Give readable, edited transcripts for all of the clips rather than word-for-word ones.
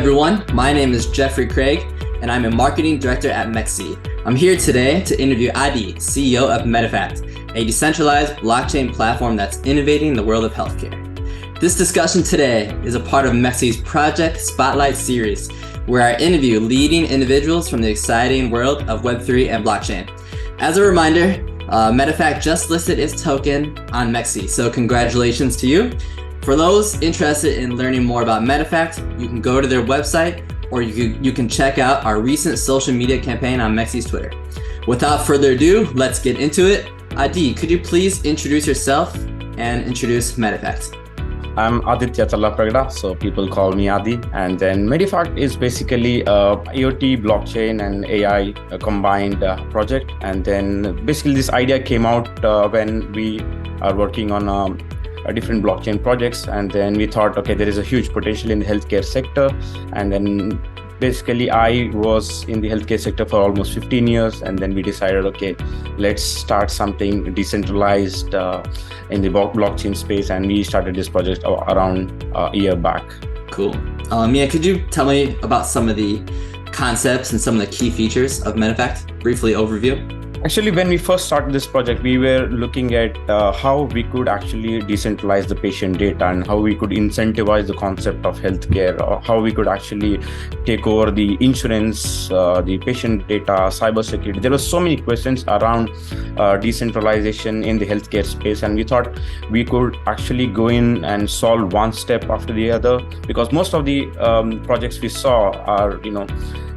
everyone, my name is Jeffrey Craig, and I'm a marketing director at MEXC. I'm here today to interview Adi, CEO of Medifakt, a decentralized blockchain platform that's innovating the world of healthcare. This discussion today is a part of MEXC's Project Spotlight series, where I interview leading individuals from the exciting world of Web3 and blockchain. As a reminder, Medifakt just listed its token on MEXC, so congratulations to you. For those interested in learning more about Medifakt, you can go to their website, or you can check out our recent social media campaign on MEXC's Twitter. Without further ado, let's get into it. Adi, could you please introduce yourself and introduce Medifakt? I'm Aditya Challapagda, so people call me Adi. And then Medifakt is basically a IoT, blockchain, and AI combined project. And then basically this idea came out when we are working on different blockchain projects. And then we thought, okay, there is a huge potential in the healthcare sector. And then basically I was in the healthcare sector for almost 15 years. And then we decided, okay, let's start something decentralized in the blockchain space. And we started this project around a year back. Cool. Mia, could you tell me about some of the concepts and some of the key features of Medifakt? Briefly overview. Actually, when we first started this project, we were looking at how we could actually decentralize the patient data and how we could incentivize the concept of healthcare, or how we could actually take over the insurance, the patient data, cybersecurity. There were so many questions around decentralization in the healthcare space, and we thought we could actually go in and solve one step after the other, because most of the projects we saw are,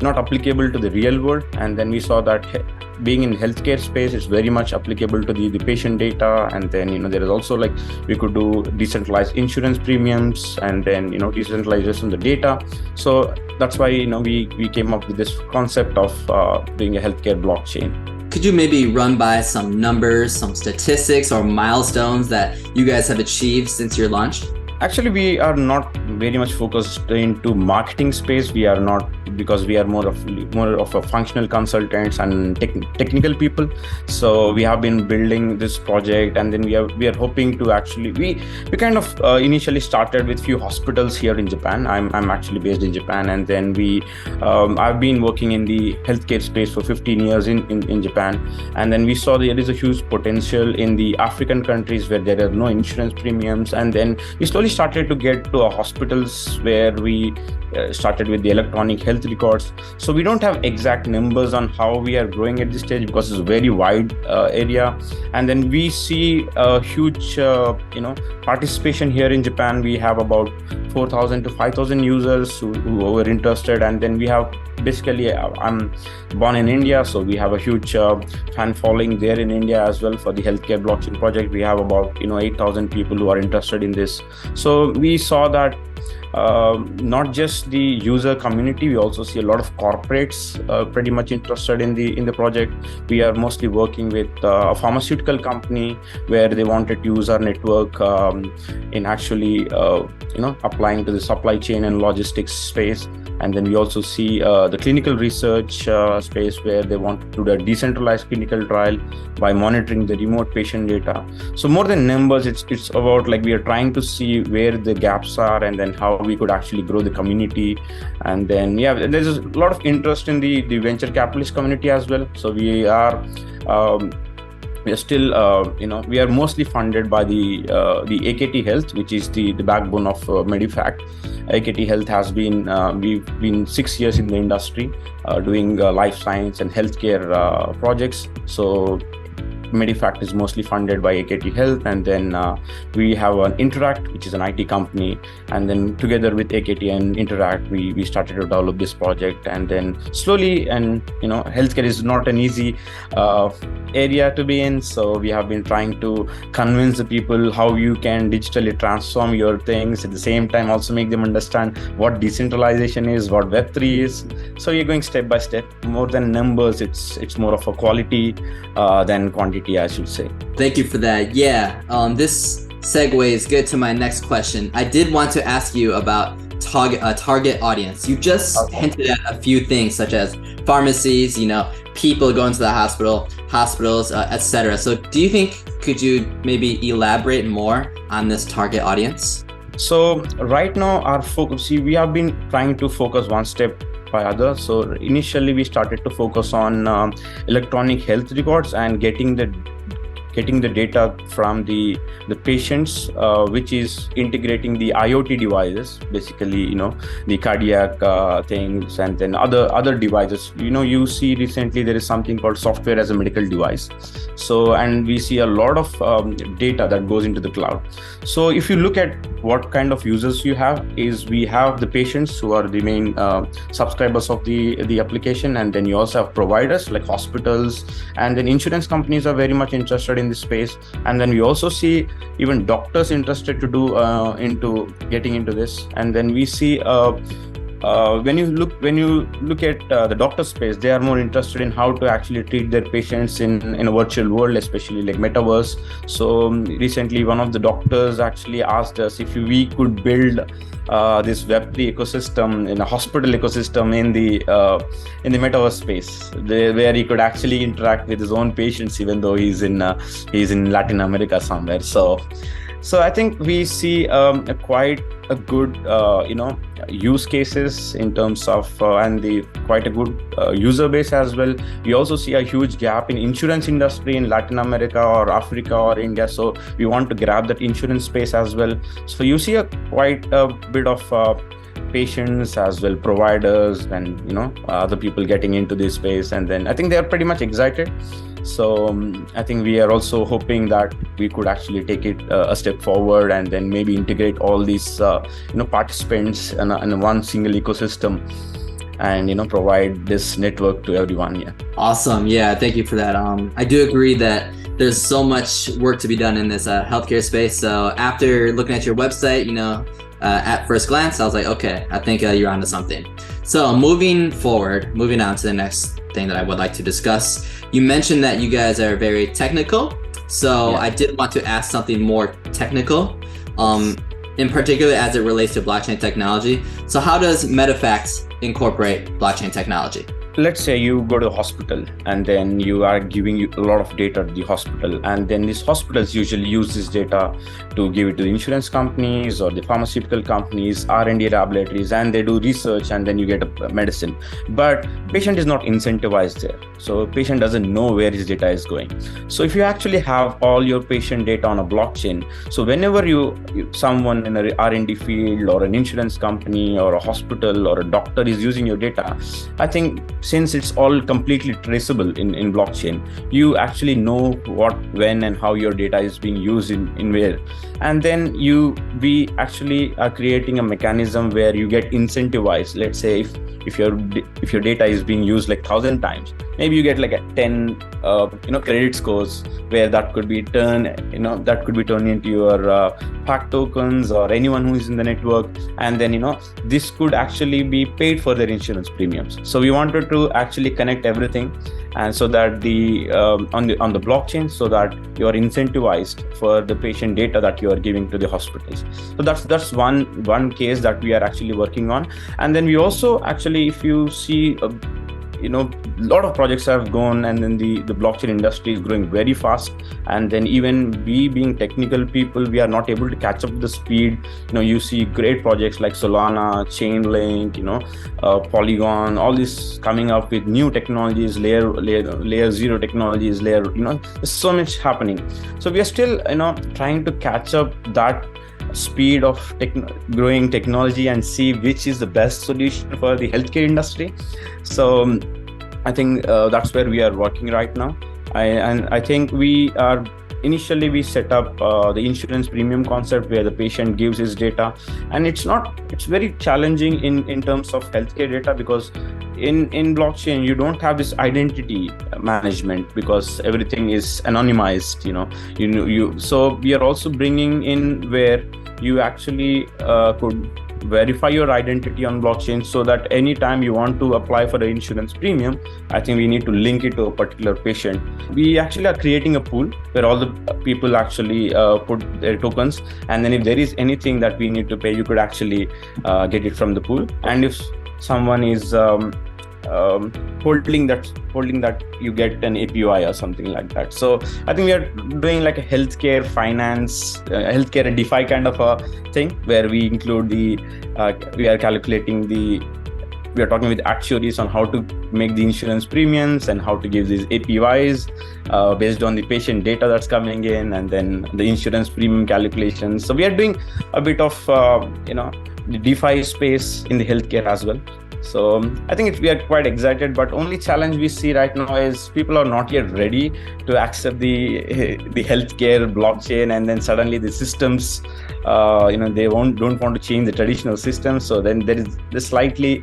not applicable to the real world. And then we saw that being in healthcare space is very much applicable to the patient data. And then there is also like we could do decentralized insurance premiums, and then decentralization of the data. So that's why we came up with this concept of doing a healthcare blockchain. Could you maybe run by some numbers, some statistics or milestones that you guys have achieved since your launch? Actually, we are not very much focused into marketing space. We are not, because we are more of a functional consultants and technical people. So we have been building this project, and then we are hoping to actually we kind of initially started with few hospitals here in Japan. I'm actually based in Japan, and then I've been working in the healthcare space for 15 years in Japan, and then we saw there is a huge potential in the African countries where there are no insurance premiums, and then we slowly started to get to hospitals where we started with the electronic health records. So we don't have exact numbers on how we are growing at this stage, because it's a very wide area. And then we see a huge participation here in Japan. We have about 4,000 to 5,000 users who were interested. And then we have basically, I'm born in India, so we have a huge fan following there in India as well for the healthcare blockchain project. We have about 8,000 people who are interested in this. So we saw that not just the user community, we also see a lot of corporates pretty much interested in the project. We are mostly working with a pharmaceutical company where they wanted to use our network in actually applying to the supply chain and logistics space. And then we also see the clinical research space where they want to do a decentralized clinical trial by monitoring the remote patient data. So more than numbers, it's about like we are trying to see where the gaps are, and then how we could actually grow the community. And then there's a lot of interest in the venture capitalist community as well. So we are still we are mostly funded by the AKT Health, which is the backbone of Medifakt. AKT Health has been we've been 6 years in the industry doing life science and healthcare projects. So Medifakt is mostly funded by AKT Health, and then we have an Interact, which is an IT company, and then together with AKT and Interact, we started to develop this project. And then slowly, and healthcare is not an easy area to be in, so we have been trying to convince the people how you can digitally transform your things, at the same time also make them understand what decentralization is, what Web3 is. So we're going step by step. More than numbers, it's more of a quality than quantity, I should say. Thank you for that. Yeah, this segues good to my next question. I did want to ask you about target audience. You just hinted at a few things, such as pharmacies, people going to the hospitals, etc. So do you think, could you maybe elaborate more on this target audience? So right now our focus, see, we have been trying to focus one step by other. So initially we started to focus on electronic health records and getting the data from the patients, which is integrating the IoT devices, basically, the cardiac things, and then other devices. You see recently there is something called software as a medical device. So, and we see a lot of data that goes into the cloud. So if you look at what kind of users you have, is we have the patients who are the main subscribers of the application, and then you also have providers like hospitals, and then insurance companies are very much interested in this space, and then we also see even doctors interested to do into getting into this. And then we see when you look at the doctor space, they are more interested in how to actually treat their patients in a virtual world, especially like metaverse. So recently one of the doctors actually asked us if we could build this Web3 ecosystem, in a hospital ecosystem in the metaverse space, where he could actually interact with his own patients, even though he's in Latin America somewhere. So I think we see quite a good use cases in terms of and the quite a good user base as well. We also see a huge gap in insurance industry in Latin America or Africa or India, so we want to grab that insurance space as well. So you see quite a bit of patients as well, providers, and other people getting into this space, and then I think they are pretty much excited. So I think we are also hoping that we could actually take it a step forward, and then maybe integrate all these participants in one single ecosystem, and provide this network to everyone. Yeah. Awesome. Yeah, thank you for that. I do agree that there's so much work to be done in this healthcare space. So after looking at your website, at first glance, I was like, okay, I think you're onto something. So moving on to the next thing that I would like to discuss. You mentioned that you guys are very technical. So yeah. I did want to ask something more technical, in particular as it relates to blockchain technology. So how does Medifakt incorporate blockchain technology? Let's say you go to a hospital, and then you are giving a lot of data to the hospital, and then these hospitals usually use this data to give it to the insurance companies or the pharmaceutical companies, R&D laboratories, and they do research, and then you get a medicine. But patient is not incentivized there, so patient doesn't know where his data is going. So if you actually have all your patient data on a blockchain, so whenever someone in a R&D field or an insurance company or a hospital or a doctor is using your data, I think since it's all completely traceable in blockchain, you actually know what, when, and how your data is being used in where. And then we actually are creating a mechanism where you get incentivized. Let's say if your data is being used like 1,000 times, maybe you get like a 10 credit scores, where that could be turned into your FAKT tokens or anyone who is in the network, and then this could actually be paid for their insurance premiums. So we wanted to actually connect everything, and so that on the blockchain, so that you are incentivized for the patient data that you are giving to the hospitals. So that's one case that we are actually working on. And then we also actually, if you see a lot of projects have gone, and then the blockchain industry is growing very fast, and then even we being technical people, we are not able to catch up with the speed. You see great projects like Solana, Chainlink, Polygon, all this coming up with new technologies, layer zero technologies, there's so much happening. So we are still trying to catch up that speed of growing technology and see which is the best solution for the healthcare industry. So I think that's where we are working right now. I think we set up the insurance premium concept, where the patient gives his data, and it's very challenging in terms of healthcare data, because in blockchain you don't have this identity management, because everything is anonymized. So we are also bringing in where you actually could verify your identity on blockchain, so that anytime you want to apply for the insurance premium, I think we need to link it to a particular patient. We actually are creating a pool where all the people actually put their tokens, and then if there is anything that we need to pay, you could actually get it from the pool. And if someone is holding that you get an API or something like that. So I think we are doing like a healthcare finance, healthcare DeFi kind of a thing, where we include we are talking with actuaries on how to make the insurance premiums and how to give these APYs based on the patient data that's coming in, and then the insurance premium calculations. So we are doing a bit of the DeFi space in the healthcare as well. So I think we are quite excited, but only challenge we see right now is people are not yet ready to accept the healthcare blockchain, and then suddenly the systems, they don't want to change the traditional systems. So then there is the slightly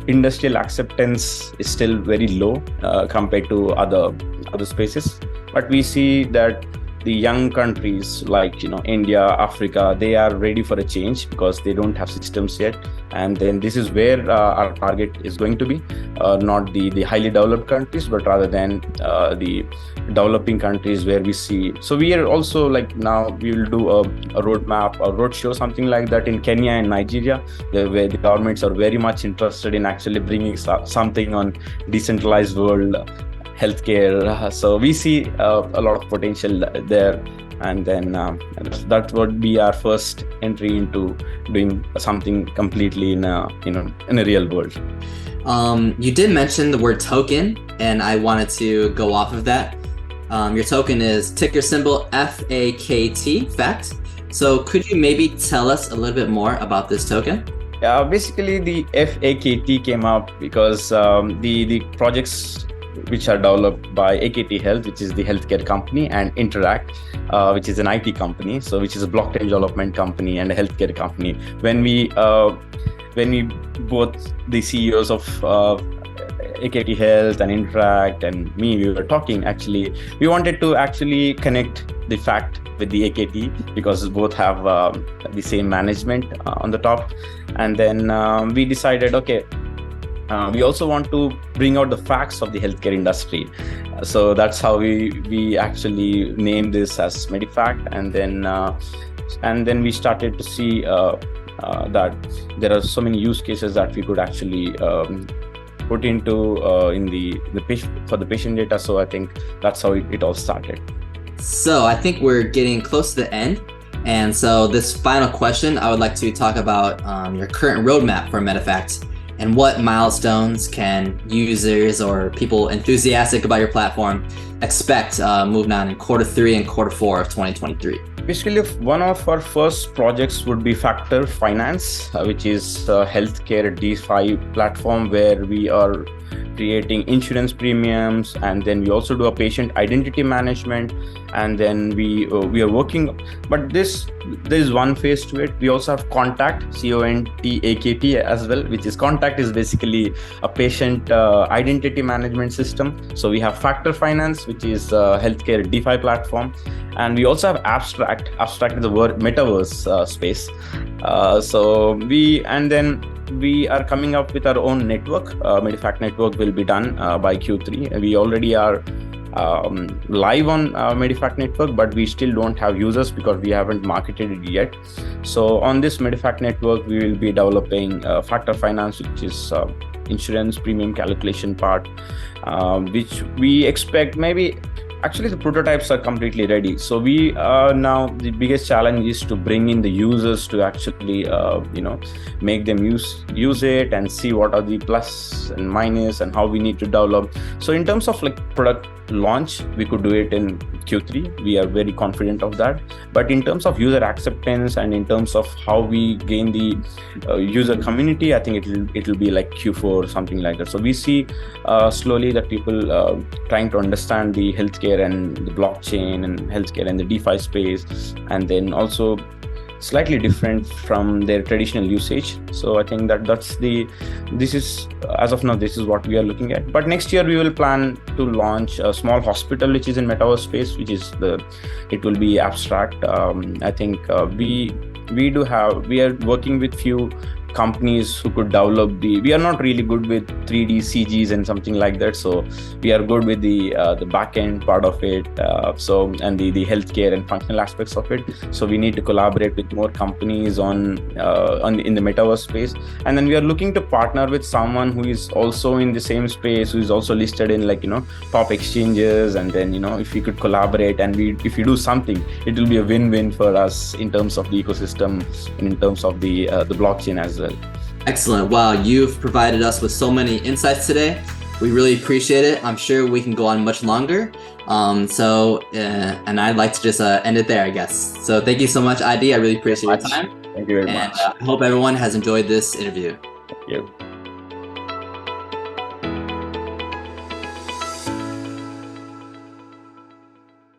industrial acceptance is still very low compared to other spaces. But we see that the young countries like India, Africa, they are ready for a change because they don't have systems yet. And then this is where our target is going to be, not the highly developed countries, but rather than the developing countries where we see. So we are also like, now we will do a roadmap, a roadshow, something like that in Kenya and Nigeria, where the governments are very much interested in actually bringing something on decentralized world healthcare. So we see a lot of potential there, and then that would be our first entry into doing something completely in a real world. You did mention the word token, and I wanted to go off of that. Your token is ticker symbol FAKT, FAKT. So could you maybe tell us a little bit more about this token? Basically, the FAKT came up because the projects which are developed by AKT Health, which is the healthcare company, and Interact, which is an IT company, so which is a blockchain development company and a healthcare company. When we both the CEOs of AKT Health and Interact and me, we were talking, actually we wanted to actually connect the FAKT with the AKT because both have the same management on the top. And then we decided, okay, we also want to bring out the facts of the healthcare industry. So that's how we actually named this as Medifakt. And then we started to see that there are so many use cases that we could actually put into for the patient data. So I think that's how it all started. So I think we're getting close to the end. And so this final question, I would like to talk about your current roadmap for Medifakt. And what milestones can users or people enthusiastic about your platform expect moving on in Q3 and Q4 of 2023? Basically, one of our first projects would be Factor Finance, which is a healthcare DeFi platform where we are creating insurance premiums, and then we also do a patient identity management, and then we are working. But there is one phase to it. We also have Contact, CONTAKT as well, which is Contact is basically a patient identity management system. So we have Factor Finance, which is a healthcare DeFi platform, and we also have Abstract. Abstract is the word metaverse space. We are coming up with our own network. Medifakt network will be done by Q3. We already are live on Medifakt network, but we still don't have users because we haven't marketed it yet. So on this Medifakt network, we will be developing Factor Finance, which is insurance premium calculation part, which we expect maybe. Actually, the prototypes are completely ready. So we now the biggest challenge is to bring in the users to actually, make them use it and see what are the plus and minus and how we need to develop. So in terms of like product launch, we could do it in Q3. We are very confident of that. But in terms of user acceptance and in terms of how we gain the user community, I think it will be like Q4 or something like that. So we see slowly that people trying to understand the healthcare and the blockchain and healthcare and the DeFi space, and then also slightly different from their traditional usage. So I think this is as of now, this is what we are looking at. But next year we will plan to launch a small hospital which is in metaverse space, which is it will be Abstract. I think we are working with few companies who could develop we are not really good with 3D CGs and something like that. So we are good with the back end part of it. And the healthcare and functional aspects of it. So we need to collaborate with more companies in the metaverse space. And then we are looking to partner with someone who is also in the same space, who is also listed in top exchanges. And then if we could collaborate and if we do something, it will be a win-win for us in terms of the ecosystem and in terms of the blockchain as well. Excellent. Wow, you've provided us with so many insights today. We really appreciate it. I'm sure we can go on much longer. And I'd like to just end it there, I guess. So thank you so much, ID. I really appreciate your time. Thank you very much. And I hope everyone has enjoyed this interview. Thank you.